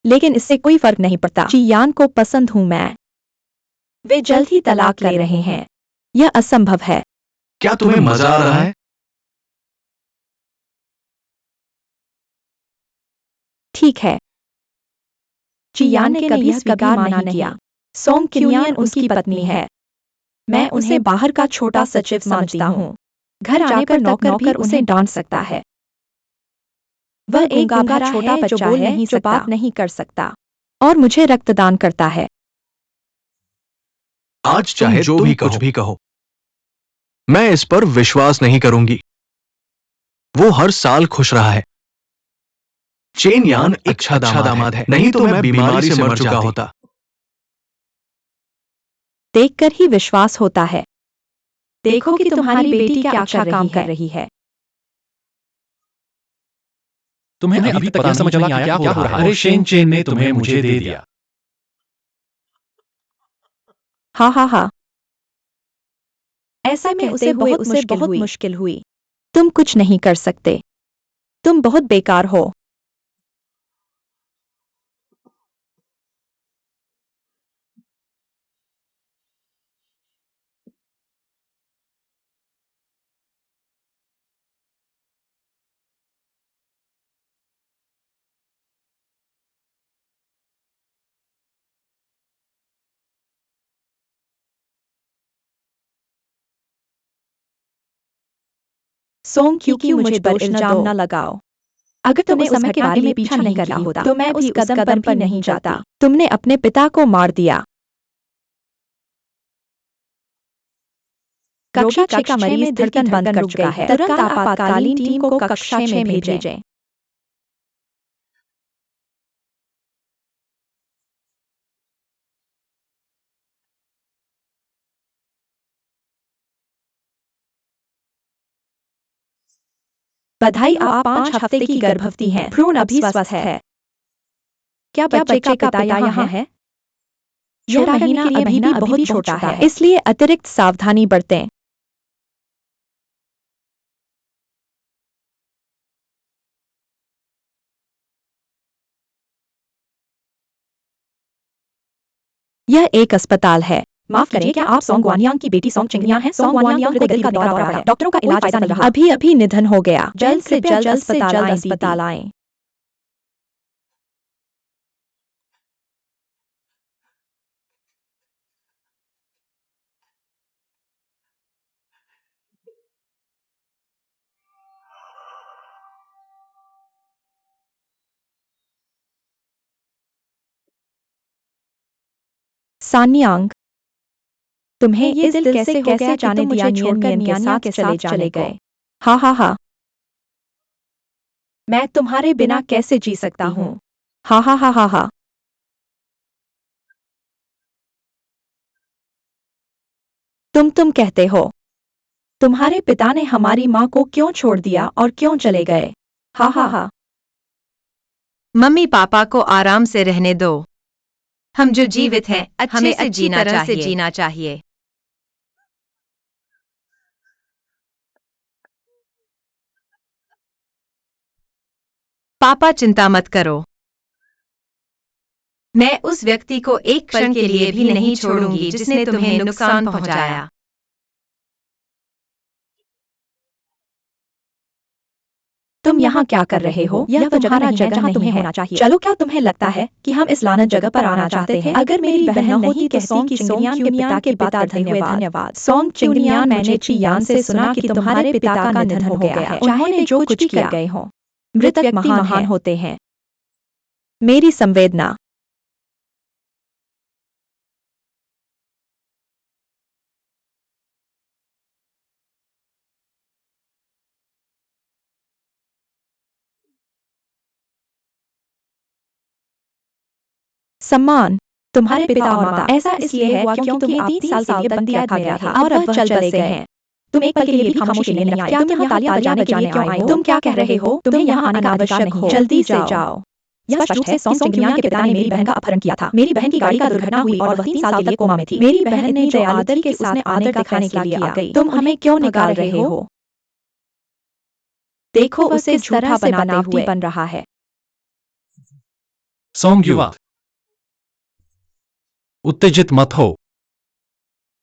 लेकिन इससे कोई फर्क नहीं पड़ता। चियान को पसंद हूं मैं। वे जल्द ही तलाक ले रहे हैं। यह असंभव है। क्या तुम्हें मजा आ रहा है? ठीक है। चियान ने कभी स्वीकार नहीं किया। सोंग किनियान उसकी पत्नी है। मैं उसे बाहर का छोटा सचिव समझता हूँ। घर आने पर नौकर भी उसे डांट सकता है। वह एक गूंगा छोटा बच्चा है जो बात नहीं कर सकता और मुझे रक्तदान करता है। आज चाहे जो भी कुछ भी कहो, मैं इस पर विश्वास नहीं करूंगी। वो हर साल खुश रहा है। चेन यान एक अच्छा दामाद है, नहीं तो मैं बीमारी से मर चुका होता। देखकर ही विश्वास होता है। देखो कि तुम्हारी बेटी क्या अच्छा काम कर रही है। तुम्हें अभी तक यह समझ नहीं आया क्या हो रहा है? अरे शेन चेन ने तुम्हें मुझे दे दिया। हाँ हाँ हाँ, ऐसा में उसे बहुत मुश्किल हुई। तुम कुछ नहीं कर सकते, तुम बहुत बेकार हो। सोंग क्योंकि मुझे पर इल्जाम न लगाओ। अगर तुम्हें उस समय के बारे में पीछा नहीं करना होता तो मैं उस कदम पर नहीं जाता। तुमने अपने पिता को मार दिया। कक्षा 6 का मरीज धड़कन बंद कर चुका है। तुरंत आपातकालीन टीम को कक्षा 6 में भेजें। बधाई, आप 5 हफ्ते की गर्भवती हैं। भ्रूण अभी स्वस्थ है। क्या बच्चे का पिता यहाँ है? यह महीना अभी भी बहुत छोटा है, इसलिए अतिरिक्त सावधानी बरतें। यह एक अस्पताल है। माफ करें, क्या आप सोंग वानियांग की बेटी सोंग चिंगलियां हैं? सोंग वानियांग को दिल का दौरा पड़ा है। डॉक्टरों का इलाज फायदा नहीं रहा। अभी निधन हो गया। जल्द से जल्द अस्पताल आएं। सान्यांग, तुम्हें ये दिल कैसे हो गया जाने दिया छोड़कर नियानिया के साथ चले गए? हाँ हाँ हाँ, मैं तुम्हारे बिना कैसे जी सकता हूँ? हाँ हाँ हाँ हाँ हाँ, तुम कहते हो तुम्हारे पिता ने हमारी माँ को क्यों छोड़ दिया और क्यों चले गए? हाँ हाँ हाँ, मम्मी पापा को आराम से रहने दो। हम जो जीवित हैं हमें अच्छी तरह से जीना चाहिए। पापा चिंता मत करो, मैं उस व्यक्ति को एक क्षण के लिए भी नहीं छोड़ूंगी जिसने तुम्हें नुकसान पहुंचाया। तुम यहाँ क्या कर रहे हो? यह तो तुम्हारा जगह जहाँ तुम्हें होना चाहिए। चलो, क्या तुम्हें लगता है कि हम इस लानत जगह पर आना चाहते हैं? अगर मेरी बहन न होती तो सोंग चुनियान के पिता धन्यवाद। सोंग चुनियान, मैंने चियान से सुना कि तुम्हारे पिता का निधन हो गया है। उन्होंने जो कुछ भी कर गए हो, मृतक महान होते हैं। मेरी संवेदना। सम्मान, तुम्हारे पिता और माता, ऐसा इसलिए हुआ क्योंकि तुम्हें 3 साल के लिए बंदी रखा गया था और अब वह चल बसे हैं। तुम एक पल के लिए भी खामोशी लेने नहीं आए। क्या तुम यहाँ तालियां बजाने के लिए क्यों आए हो? तुम क्या कह रहे हो? तुम्हें यहाँ आने का आवश्यक हो। जल्दी से जाओ। यह स्पष्ट है, सोंग चिंगलियान के पिता ने मेरी बहन का अपहरण किया था। मेरी बहन की गाड़ी का दुर्घटना हुई और वह 3 साल के लिए कोमा में थी। मेरी बहन ने जो आदर के साथ आदर दिखाने के लिए आ गई। तुम हमें क्यों निकाल रहे हो? देखो उसे झूठा बनावटी बन रहा है। सोंग युवा, उत्तेजित मत हो।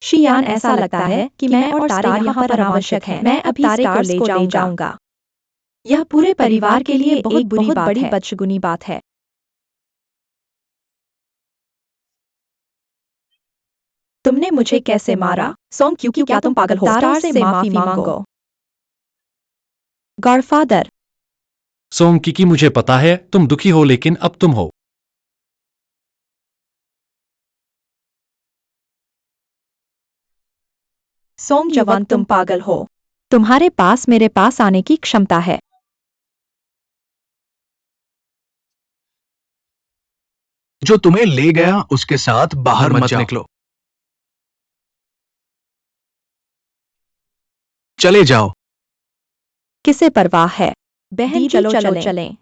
शियान, ऐसा लगता है कि मैं और तारे यहाँ पर अनावश्यक हैं। मैं अभी तारे को ले जाऊंगा। यह पूरे परिवार के लिए बहुत बड़ी बदशगुनी बात है। तुमने मुझे कैसे मारा? सोंग क्योंकि क्या तुम पागल हो? स्टार से माफी मांगो। गॉडफादर, सोंग की मुझे पता है तुम दुखी हो, लेकिन अब तुम हो। सोंग जवान, तुम पागल हो। तुम्हारे पास मेरे पास आने की क्षमता है। जो तुम्हें ले गया उसके साथ बाहर मत निकलो। चले जाओ। किसे परवाह है? बहन, चलो चलें।